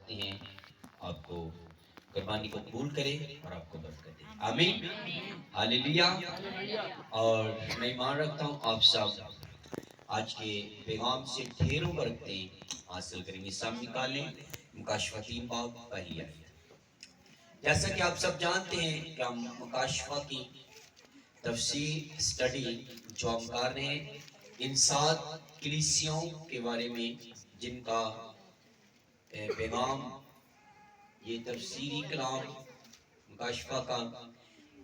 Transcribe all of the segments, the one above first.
رکھتے ہیں آپ کو قربانی کو قبول کرے اور آپ کو برکت دے، آمین، ہاللیلویا۔ اور میں ایمان رکھتا ہوں آپ سب آج کے پیغام سے ڈھیروں برکتیں حاصل کریں گے۔ سب نکالیں مکاشفہ 3 باب پہلی آیت۔ جیسا کہ آپ سب جانتے ہیں کہ ہم مکاشفہ کی تفسیر اسٹڈی جو ہم کر رہے ہیں ان 7 کلیسیوں کے بارے میں، جن کا پیغام یہ تفسیری کلام مکاشفہ کا،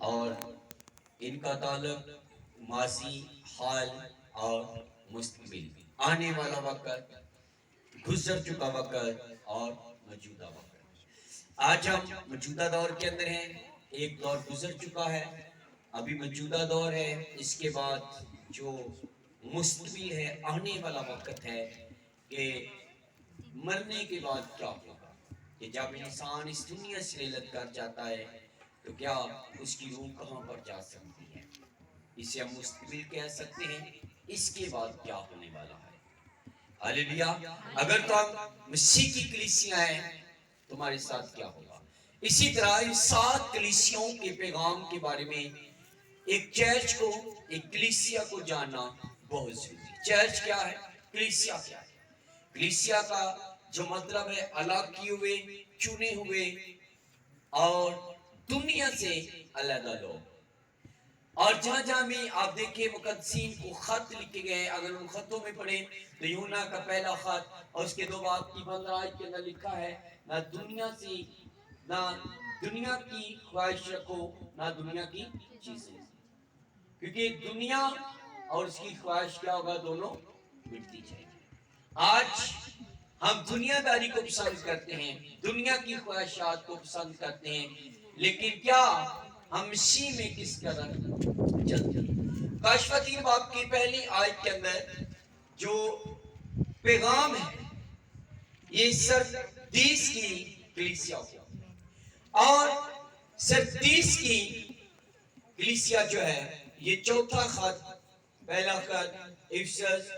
اور ان کا تعلق ماضی، حال اور مستقبل، آنے والا وقت، گزر چکا وقت اور موجودہ وقت۔ آج ہم موجودہ دور کے اندر ہیں، ایک دور گزر چکا ہے، ابھی موجودہ دور ہے، اس کے بعد جو مستقبل ہے، آنے والا وقت ہے کہ مرنے کے بعد کیا ہوگا، کہ جب انسان اس دنیا سے رحلت کر جاتا ہے تو کیا اس کی روح کہاں پر جا سکتی ہے، اسے ہم مستقبل کہہ سکتے ہیں۔ اس کے بعد کیا ہونے والا ہے، ہاللیلویا۔ اگر تو ہم مسیح کی کلیسیاں ہیں، تمہارے ساتھ کیا ہوگا؟ اسی طرح ان 7 کلیسیوں کے پیغام کے بارے میں ایک چرچ کو، ایک کلیسیا کو جاننا بہت ضروری ہے۔ چرچ کیا ہے؟ کلیسیا کیا ہے؟ کلیسیا کا جو مطلب ہے الگ کیے ہوئے، چنے ہوئے اور دنیا سے علیحدہ لوگ۔ اور جہاں جہاں بھی آپ دیکھیں مقدسین کو خط لکھے گئے، اگر ان خطوں میں پڑھیں تو یوحنا کا پہلا خط اور اس کے 2 باب کی 15 آیت کے اندر لکھا ہے، نہ دنیا سے، نہ دنیا کی خواہش رکھو، نہ دنیا کی چیزیں، کیونکہ دنیا اور اس کی خواہش کیا ہوگا، دونوں مٹتی جائیں گی۔ آج ہم دنیا داری کو پسند کرتے ہیں، دنیا کی خواہشات کو پسند کرتے ہیں، لیکن کیا ہم مسیح میں کس قدر چلتے ہیں؟ مکاشفہ 3 باب کی پہلی آیت کے اندر جو پیغام ہے یہ سردیس کی کلیسیا کو، اور سردیس کی کلیسیا جو ہے یہ چوتھا خط، پہلا خط افسس،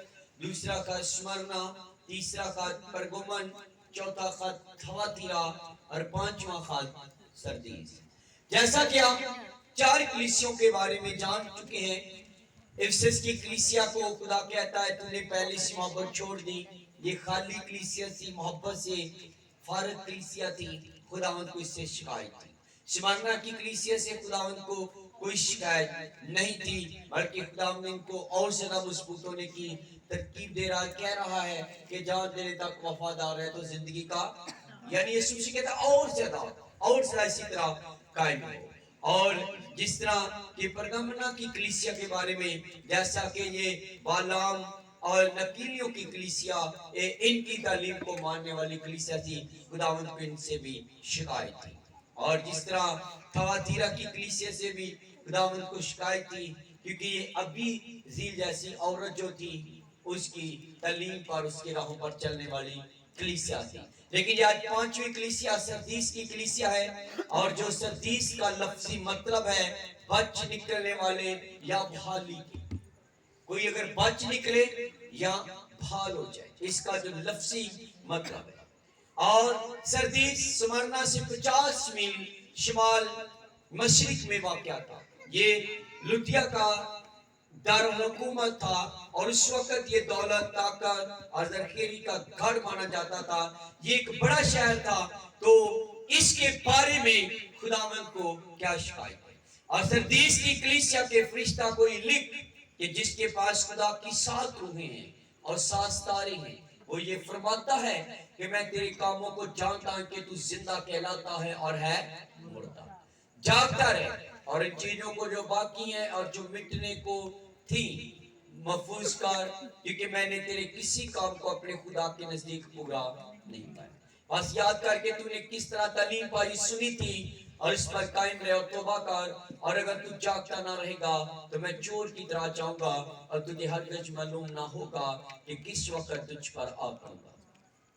دوسرا خط سمرنا، تیسرا خط پرگمن، چوتھا خط تھواتیرا اور 5واں خط سردیس۔ جیسا کہ ہم 4 کلیسیوں کے بارے میں جان چکے ہیں، افسس کی کلیسیا کو خدا کہتا ہے تو نے پہلی سی محبت چھوڑ دی، یہ خالی کلیسیا سی، محبت سے فارغ کلیسیا تھی، خداوند کو اس سے شکایت تھی۔ سمرنا کی کلیسیا سے خداوند کو کوئی شکایت نہیں تھی، بلکہ خداوند نے ان کو اور زیادہ مضبوط ہونے کی ترکیب دے رہا، کہہ رہا ہے کہ جہاں تیرے تک وفادار ہے تو زندگی کا، یعنی یسوع مسیح کہتا ہے اور زیادہ اسی طرح قائم ہو۔ اور جس طرح کہ پرگمنا کی کلیسیا کے بارے میں، جیسا کہ یہ بالام اور نکیلیوں کی کلیسیا ان کی تعلیم کو ماننے والی کلیسیا تھی، خداوند کو ان سے بھی شکایت تھی۔ اور جس طرح تھواتیرا کی کلیسیا سے بھی خداوند کو شکایت تھی، کیونکہ یہ ابھی ذیل جیسی عورت جو تھی اس کی تعلیم پر، اس کے راہوں پر چلنے والی کلیسیا تھی۔ لیکن یہ آج 5ویں کلیسیا سردیس کی کلیسیا ہے، اور جو سردیس کا لفظی مطلب ہے بچ نکلنے والے یا بحالی کی، کوئی اگر بچ نکلے یا بحال ہو جائے، اس کا جو لفظی مطلب ہے۔ اور سردیس سمرنا سے 50 میل شمال مشرق میں واقع تھا، یہ لودیا کا دارالحکومت تھا، اور اس وقت یہ دولت، طاقت اور ذخیرے کا گھر مانا جاتا تھا، یہ ایک بڑا شہر تھا۔ تو اس کے بارے میں خداوند کو کیا شکایت ہے؟ اور سردیس کی کلیسیا کے فرشتہ کو یہ لکھ کہ جس کے پاس خدا کی 7 روحیں ہیں اور 7 ستارے ہیں، وہ یہ فرماتا ہے کہ میں تیرے کاموں کو جانتا ہوں کہ تو زندہ کہلاتا ہے اور ہے مردہ، جاگتا رہے، اور ان چیزوں کو جو باقی ہیں اور جو مٹنے کو تھی محفوظ کر، کیونکہ میں نے تیرے کسی کام کو اپنے خدا کے نزدیک پورا نہیں پایا۔ بس یاد کر کے تو نے کس طرح تعلیم پائی، سنی تھی، اور اس پر قائم رہے اور توبہ کر، اور اگر تو جاگتا نہ رہے گا تو میں چور کی طرح جاؤں گا، اور تجھے ہرگز معلوم نہ ہوگا کہ کس وقت تجھ پر آ پڑوں گا۔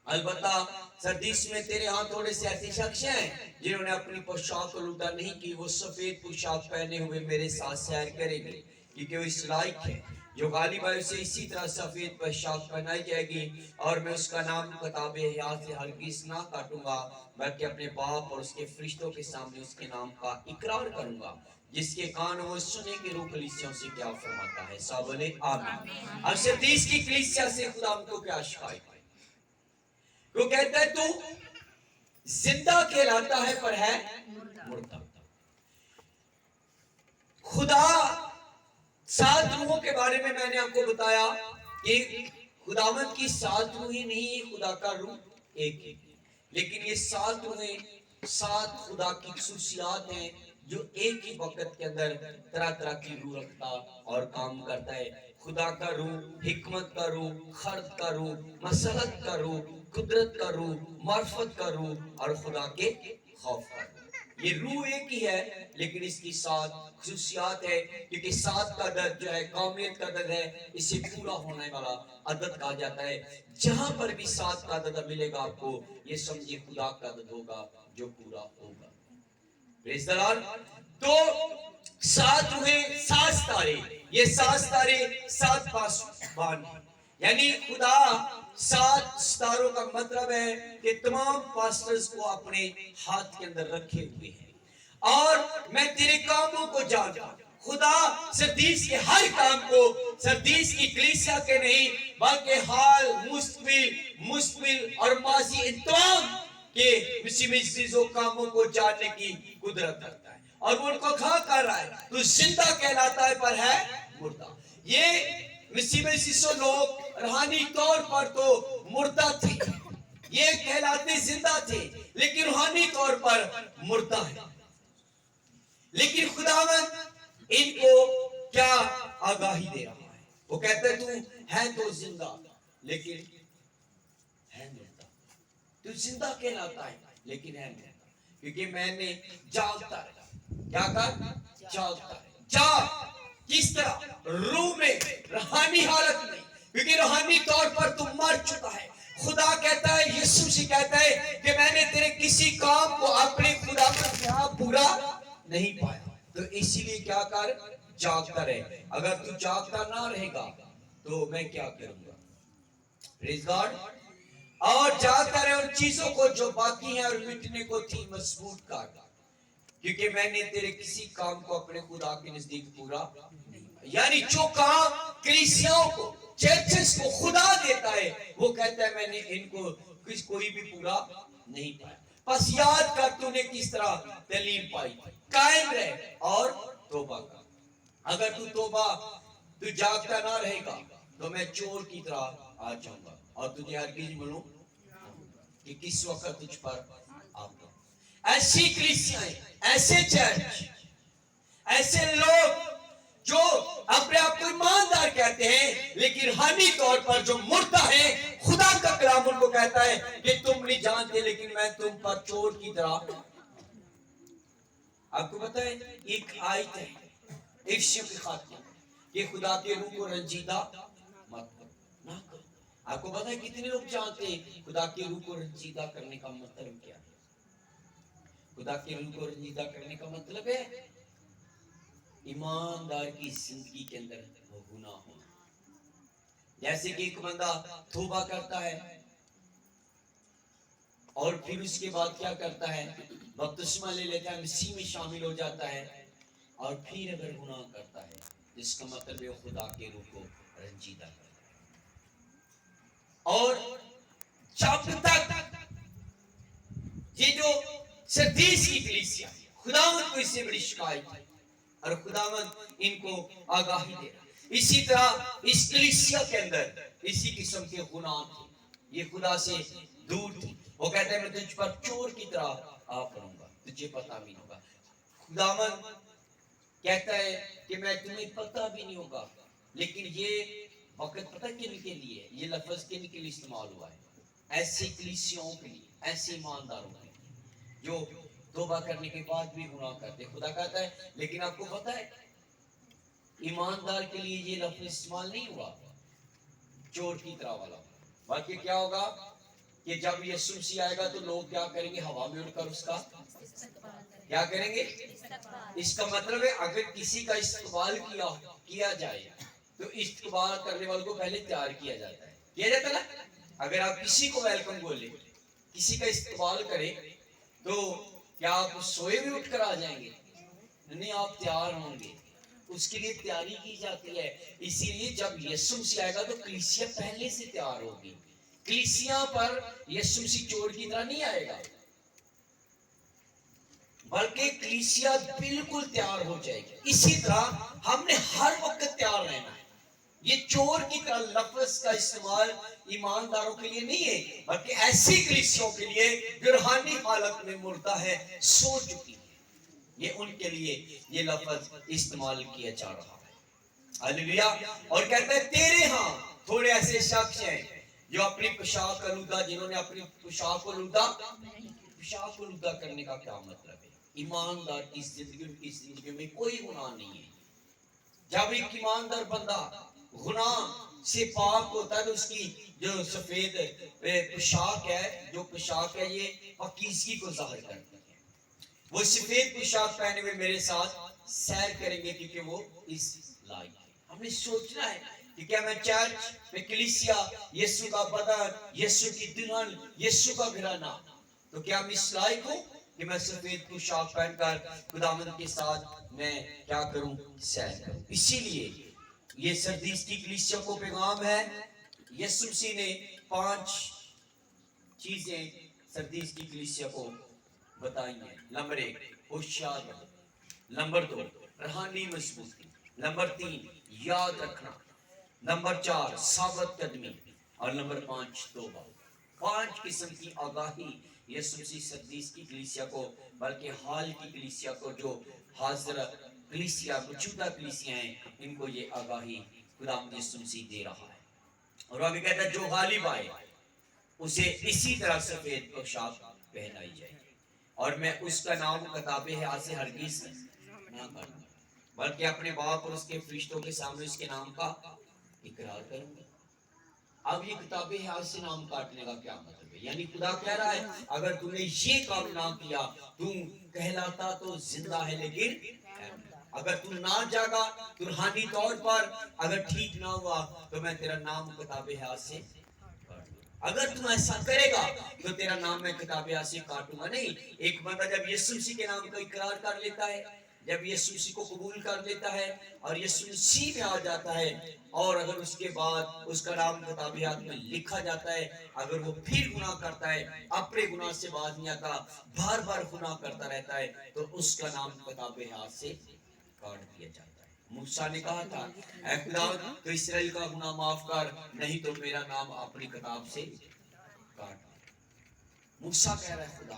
البتہ سردیس میں تیرے ہاں تھوڑے سے ایسے شخص ہیں جنہوں نے اپنی پوشاک آلودہ نہیں کی، وہ سفید پوشاک پہنے ہوئے میرے ساتھ سیر کریں گے، کیونکہ وہ اس لائق ہے جو غالب ہے اسے اسی طرح سفید پوشاک پہنائی جائے گی، اور میں اس کا نام کتاب حیات سے ہرگز نہ کاٹوں گا، بلکہ اپنے باپ اور اس کے فرشتوں کے سامنے اس کے نام کا اقرار کروں گا۔ جس کے کان وہ سنے کہ روح کلیسیوں سے کیا فرماتا ہے۔ سب بولے آمین۔ اب سردیس کی کلیسیا سے خدا ہم کو کیا شکایت ہے؟ وہ کہتا ہے تو زندہ کہلاتا ہے پر ہے مردہ۔ خدا سات روحوں کے بارے میں نے آپ کو بتایا کہ خداوند کی سات روحیں نہیں، خدا کا روح ایک ہی، لیکن یہ سات روحیں سات خدا کی خصوصیات ہیں جو ایک ہی وقت کے اندر طرح طرح کی روح رکھتا اور کام کرتا ہے۔ خدا کا روح حکمت کا روح، خرد کا روح، مسلط کا روح، قدرت کا روح، معرفت کا روح اور خدا کے خوف کا روح۔ یہ روح ایک ہی ہے لیکن اس کی سات خصوصیات ہے، کیونکہ سات کا عدد جو ہے قومیت کا عدد ہے، اسے پورا ہونے والا عدد کہا جاتا ہے۔ جہاں پر بھی سات کا عدد ملے گا آپ کو، یہ سمجھے خدا کا عدد ہوگا جو پورا ہوگا۔ پریز دی لارڈ۔ تو سات روحیں، سات ستارے، یہ سات ستارے سات پاسبان ہیں، یعنی خدا سات ستاروں کا مطلب ہے کہ تمام پاسٹرز کو اپنے ہاتھ کے اندر رکھے ہوئے ہیں، اور میں تیرے کاموں کو جانتا ہوں۔ خدا سردیس کے ہر کام کو، سردیس کی کلیسیا کے نہیں بلکہ حال، مستقبل اور ماضی ان تمام کہ مسیح چیزوں کاموں کو جاننے کی قدرت رکھتا ہے، اور وہ ان کو کھا کر رہا ہے۔ تو زندہ کہلاتا ہے پر ہے مردہ۔ یہ مسیح عیسیٰ لوگ روحانی طور پر تو مردہ تھے، یہ کہلاتے زندہ تھے لیکن روحانی طور پر مردہ ہے۔ لیکن خداوند ان کو کیا آگاہی دے رہا ہے؟ وہ کہتا ہے تو ہے تو زندہ لیکن ہے مردہ۔ تو زندہ کہلاتا ہے لیکن ہے مردہ، کیونکہ میں نے جاگتا ہے۔ کیا کر؟ جاگتا ہے۔ جاگ کس طرح؟ روح میں، روحانی حالت میں، کیونکہ روحانی طور پر تم مر چکا ہے۔ خدا کہتا ہے، یسوع سے کہتا ہے کہ میں نے تیرے کسی کام کو اپنے خدا کا یہاں پورا نہیں پایا، تو اسی لیے کیا کر؟ جاگتا رہے۔ اگر تو جاگتا نہ رہے گا تو میں کیا کروں گا؟ پریز گاڈ۔ اور جاگتا رہے ان چیزوں کو جو باقی ہیں اور مٹنے کو تھی مضبوط کر، کیونکہ میں نے تیرے کسی کام کو اپنے خدا کے نزدیک پورا نہیں پایا۔ یعنی جو کام کلیسیاؤں کو، چرچز کو خدا دیتا ہے، وہ کہتا ہے میں نے ان کو کوئی بھی پورا نہیں پایا۔ بس یاد کر تو نے کس طرح تعلیم پائی، قائم رہ اور توبہ کر۔ اگر تو جاگتا نہ رہے گا تو میں چور کی طرح آ جاؤں گا اور تجھے ہرگز ملوں کہ کس وقت تجھ پر آتا ہوں۔ ایسی کلیسیاں، ایسے چرچ، ایسے لوگ جو اپنے آپ کو ایماندار کہتے ہیں لیکن روحانی طور پر جو مردہ ہیں، خدا کا کلام ان کو کہتا ہے کہ تم نہیں جانتے لیکن میں تم پر چور کی طرح۔ آپ کو پتہ ہے ایک آیت ہے افسیوں کی خاطر کہ خدا کے روح کو رنجیدہ مت کرو، نہ کرو۔ آپ کو پتہ ہے کتنے لوگ جانتے ہیں خدا کے روح کو رنجیدہ کرنے کا مطلب کیا ہے؟ خدا کے روح کو رنجیدہ کرنے کا مطلب ہے ایماندار کی زندگی کے اندر وہ گناہ ہونا۔ جیسے کہ ایک بندہ توبہ کرتا ہے اور پھر اس کے بعد کیا کرتا ہے؟ بپتسمہ لے لیتا ہے، مسیح میں شامل ہو جاتا ہے، اور پھر اگر گناہ کرتا ہے جس کا مطلب ہے وہ خدا کے روح کو رنجیدہ کرتا ہے۔ اور جب تک یہ جو سردیس کی کلیسیا، خداوند کو اس سے بڑی شکایت ہے اور خداوند ان کو آگاہی دے رہا ہے۔ اسی طرح اس کلیسیا کے اندر اسی قسم کے گناہ تھے، یہ خدا سے دور تھی۔ وہ کہتا ہے میں تجھ پر چور کی طرح آ پڑوں گا، تجھے پتہ بھی نہیں ہوگا۔ خداوند کہتا ہے کہ میں تمہیں پتہ بھی نہیں ہوگا، لیکن یہ وقت پتہ کن کے لیے، یہ لفظ کن کے لیے استعمال ہوا ہے؟ ایسی کلیسیوں کے لیے، ایسے ایمانداروں کے لیے جو توبہ کرنے کے بعد بھی گناہ کرتے۔ خدا کہتا ہے لیکن آپ کو پتہ ہے ایماندار کے لیے یہ لفظ استعمال نہیں ہوا چور کی طرح والا، بلکہ کیا ہوگا کہ جب یسوع مسیح آئے گا تو لوگ کیا کریں گے؟ ہوا میں اڑ کر اس کا کیا کریں گے؟ اس کا مطلب ہے اگر کسی کا استقبال کیا جائے تو استقبال کرنے والوں کو پہلے تیار کیا جاتا ہے، کیا جاتا ہے نا. اگر آپ کسی کو ویلکم بولے، کسی کا استقبال کریں، تو کیا آپ سوئے بھی اٹھ کر آ جائیں گے؟ نہیں، آپ تیار ہوں گے، اس کے لیے تیاری کی جاتی ہے. اسی لیے جب یسوع مسیح آئے گا تو کلیسیا پہلے سے تیار ہوگی. کلیسیا پر یسوع مسیح چور کی طرح نہیں آئے گا، بلکہ کلیسیا بالکل تیار ہو جائے گی. اسی طرح ہم نے ہر وقت تیار رہنا ہے. یہ چور کی طرح لفظ کا استعمال ایمانداروں کے لیے نہیں ہے، بلکہ ایسی کلیسیوں کے لیے جو روحانی حالت میں مردہ ہے، سو چکی ہے، یہ ان کے لیے یہ لفظ استعمال کیا جا رہا ہے. ہاللیلویا. اور کہتا ہے تیرے ہاں تھوڑے ایسے شخص ہیں جو اپنی پوشاک آلودہ، جنہوں نے اپنی پوشاک آلودہ کرنے کا کیا مطلب ہے؟ ایماندار کی زندگی میں کوئی گناہ نہیں ہے. جب ایک ایماندار بندہ گناہ سے پاک ہوتا ہے تو اس کی جو سفید پوشاک ہے، یہ پاکیزگی کو ظاہر کرتی ہے. وہ سفید پوشاک پہنے ہوئے میرے ساتھ سیر کریں گے کیونکہ وہ اس لائق ہے. ہم نے سوچنا ہے کہ کیا میں چرچ میں کلیسیا، یسوع کا بدن، یسوع کی دلہن، یسوع کا گھرانہ، تو کیا میں اس لائق ہوں کہ میں سفید پوشاک پہن کر خداوند کے ساتھ میں کیا کروں؟ سیر کروں. اسی لیے یہ سردیس کی کلیسیا کو پیغام ہے. یسوع مسیح نے 5 چیزیں سردیس کی کلیسیا کو بتائی ہیں. نمبر 1 ہوشیار رہو، نمبر 2 روحانی مضبوطی، نمبر 3 یاد رکھنا، نمبر 4 ثابت قدمی، اور نمبر 5 توبہ. 5 قسم کی آگاہی یسوع مسیح سردیس کی کلیسیا کو، بلکہ حال کی کلیسیا کو، جو حاضر کلیسیا، موجودہ کلیسیا ہیں، ان کو یہ آگاہی خداوند یسوع مسیح دے رہا ہے. اور وہ بھی کہتا ہے جو غالب آئے اسے اسی طرح سفید پوشاک پہنائی جائے گی، اور میں اس کا نام کتاب حیات سے ہرگز نہ کروں گا، بلکہ اپنے باپ اور اس کے فرشتوں کے سامنے اس کے نام کا اقرار کروں گا. اب یہ کتاب حیات سے نام کاٹنے کا کیا مطلب ہے؟ یعنی خدا کہہ رہا ہے اگر تم نے یہ کام نہ کیا، تم کہلاتا تو زندہ ہے لیکن اگر تم نہ جاگا، تو روحانی طور پر اگر ٹھیک نہ ہوا، تو میں تیرا نام کتاب حیات سے کاٹ دوں. اگر تم ایسا کرے گا تو تیرا نام میں کتاب حیات سے کاٹوں گا نہیں. ایک بندہ جب یسوع مسیح کے نام کا اقرار کر لیتا ہے، جب یسوع مسیح کو قبول کر لیتا ہے اور یسوع مسیح میں آ جاتا ہے، اور اگر اس کے بعد اس کا نام کتاب حیات میں لکھا جاتا ہے، اگر وہ پھر گناہ کرتا ہے، اپنے گناہ سے باز نہیں آتا، بار بار گناہ کرتا رہتا ہے، تو اس کا نام کتاب حیات سے کاٹ دیا جاتا ہے. موسیٰ نے کہا تھا اے خدا تو اسرائیل کا گناہ معاف کر، نہیں تو میرا نام اپنی کتاب سے کاٹ. موسیٰ کہہ رہا ہے خدا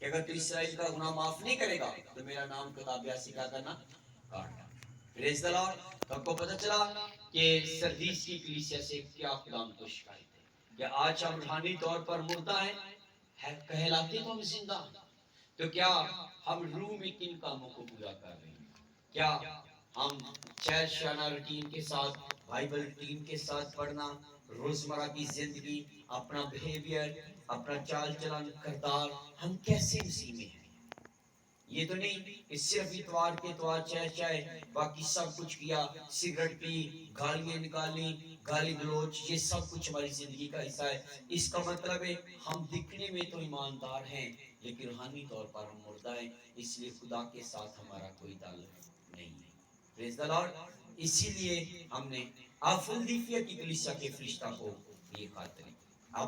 کہ اگر تو اسرائیل کا گناہ معاف نہیں کرے گا تو میرا نام کتاب حیات سے کیا کرنا؟ کاٹنا. پریز دی لارڈ. تو آپ کو پتہ چلا کہ سردیس کی کلیسیا سے کیا خداوند کو شکایت ہے کہ آج ہم روحانی طور پر مردہ ہیں، کہلاتے تو ہم زندہ ہیں. تو کیا ہم روح میں کن کاموں کو پورا کر رہے ہیں؟ کیا ہم چہر شانہ روٹین کے ساتھ، بائبل روٹین کے ساتھ پڑھنا، روزمرہ کی زندگی، اپنا بیہیویئر، اپنا چال چلن، کردار، ہم کیسے مسیح میں ہیں؟ یہ تو نہیں کہ صرف اتوار کے اتوار چائے باقی سب کچھ کیا، سگریٹ پی، گالیاں نکالی، گالی گلوچ، یہ سب کچھ ہماری زندگی کا حصہ ہے. اس کا مطلب ہے ہم دکھنے میں تو ایماندار ہیں لیکن روحانی طور پر ہم مردہ ہیں. اس لیے خدا کے ساتھ ہمارا کوئی تعلق نہیں ہے. پریز دی لارڈ. اسی لیے ہم نے افلدیفیا کی کلیسیا کے فرشتہ کو یہ خاطر